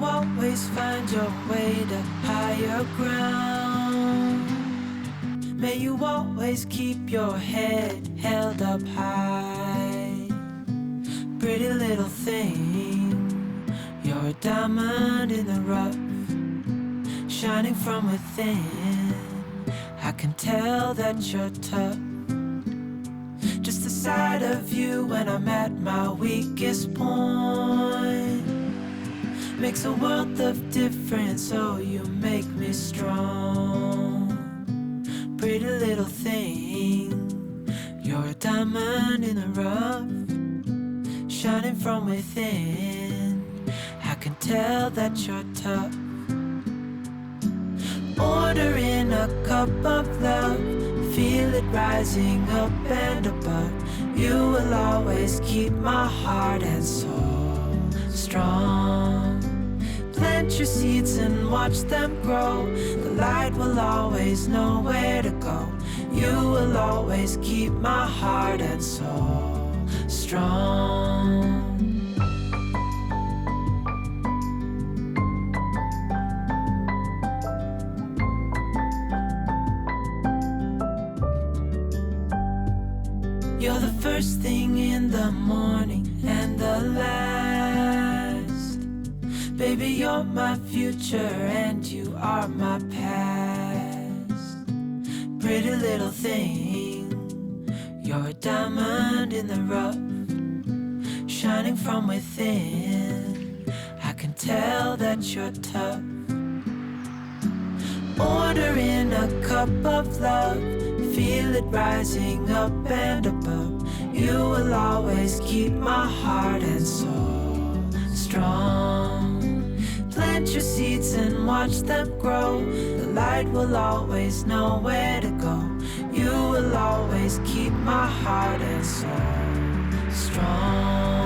always find your way to higher ground. May you always keep your head held up high. Pretty little thing, you're a diamond in the rough, shining from within. I can tell that you're tough. Just the sight of you when I'm at my weakest point makes a world of difference, oh you make me strong. Pretty little thing, you're a diamond in the rough, shining from within. I can tell that you're tough. Order in a cup of love, feel it rising up and above. You will always keep my heart and soul strong. Plant your seeds and watch them grow. The light will always know where to go. You will always keep my heart and soul strong. You're the first thing in the morning and the last. Baby, you're my future and you are my past. Pretty little thing, you're a diamond in the rough, shining from within. I can tell that you're tough. Order in a cup of love, feel it rising up and above. You will always keep my heart and soul strong. Plant your seeds and watch them grow. The light will always know where to go. You will always keep my heart and soul strong.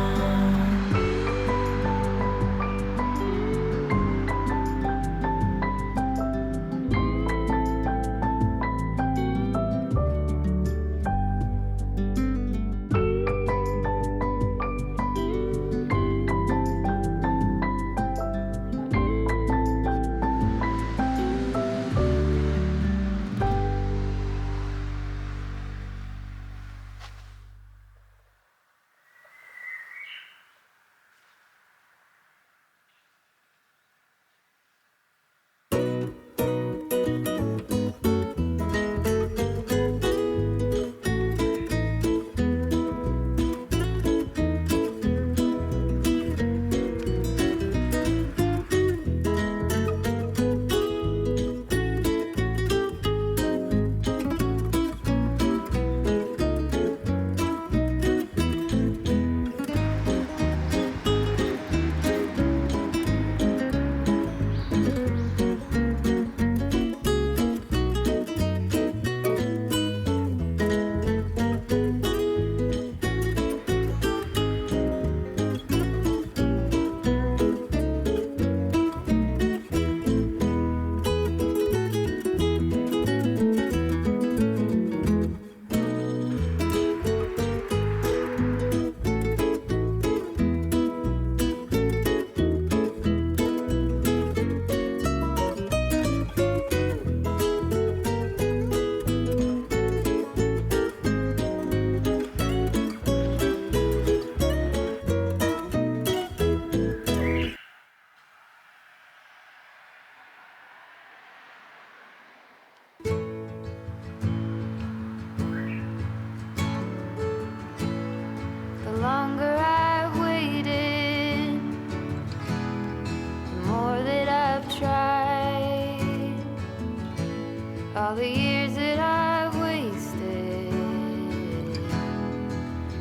longer I've waited, the more that I've tried. All the years that I've wasted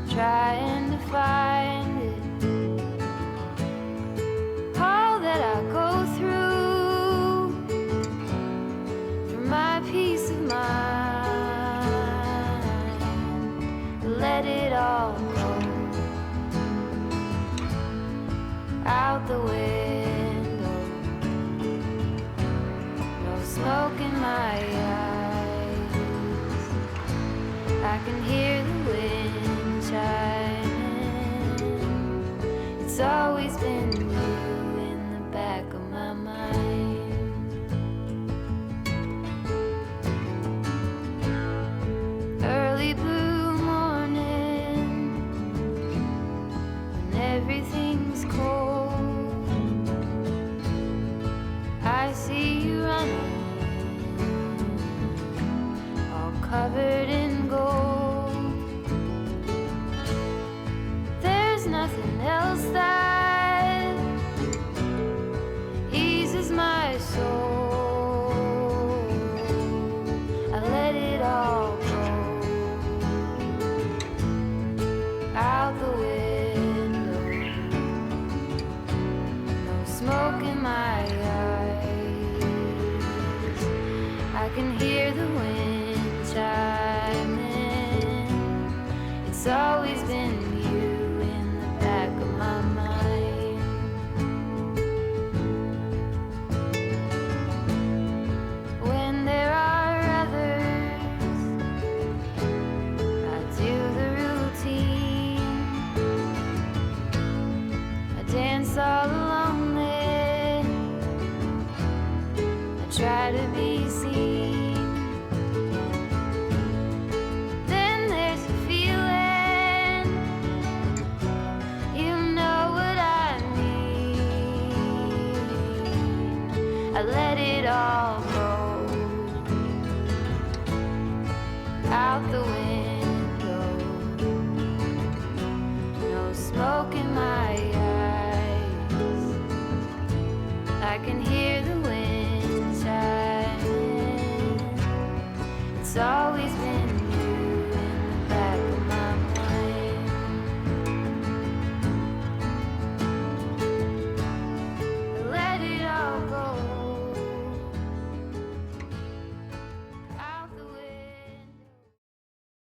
trying to find it. All that I go through for my peace of mind, let it all go out the window. No smoke in my eyes, I can hear the wind chiming. It's always been you in the back covered in gold. There's nothing else that eases my soul. I let it all go out the window. No smoke in my eyes. I can hear the wind chiming. It's always been you in the back of my mind. When there are others, I do the routine. I dance all alone there. I try to be seen.